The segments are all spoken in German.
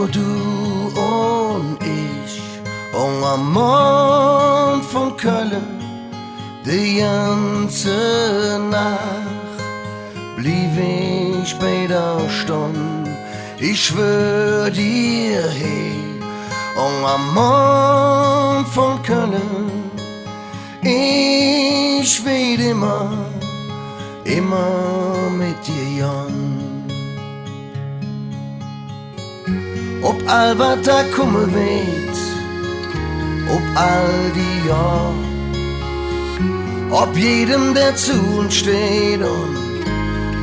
nur du und ich. Und am Mond von Köln, die ganze Nacht, blieb ich bei der Stunde, ich schwör dir, hey. Und am Mond von Köln, ich will immer mit dir, Jan. Ob all was da kommen wird, ob all die Jahr, ob jedem, der zu uns steht und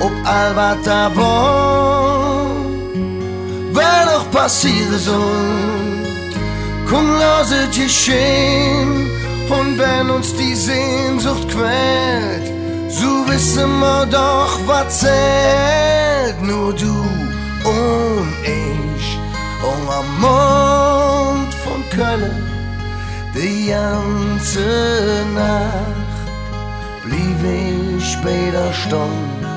ob all was da war, wer doch passieren soll, komm, lass es geschehen. Und wenn uns die Sehnsucht quält, so wissen wir doch, was zählt. Nur du und ich. Und am Mond von Köln, die ganze Nacht, blieb ich bei der Stunde,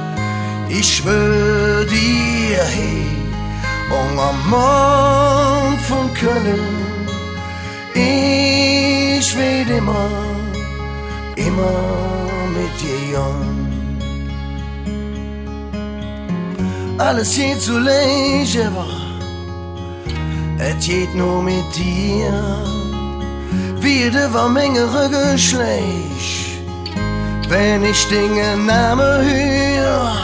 ich schwör dir, hey. Und am Mond von Köln, ich will immer mit dir, Jan. Alles geht so leicht, aber es geht nur mit dir. Wieder war mengere Geschlecht, wenn ich Dinge Namen höre,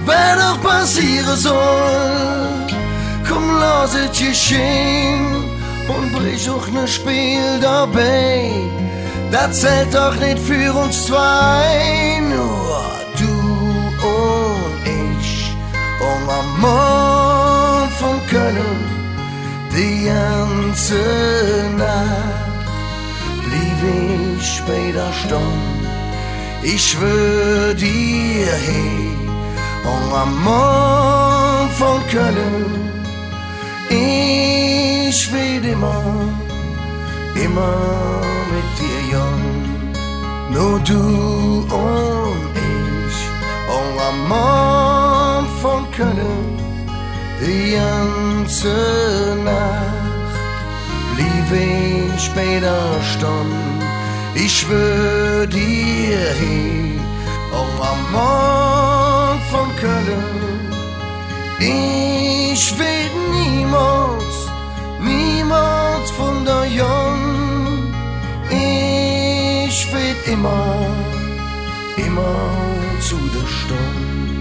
wer doch passieren soll, komm, lass es geschehen. Und brich auch ne Spiel dabei, das zählt doch nicht für uns zwei, nur du und ich. Und am Mond von Köln, die ganze Nacht, blieb ich bei der Stunde, ich schwör dir, hey. Und am Mond von Köln, ich will immer mit dir, Jan. Nur du und ich. Und am Mond von Köln, die ganze Nacht, blieb ich bei der Stunde, ich schwör dir, hey. Und am Mond von Köln, ich will niemals von der Jan. Ich will immer zu der Stunde.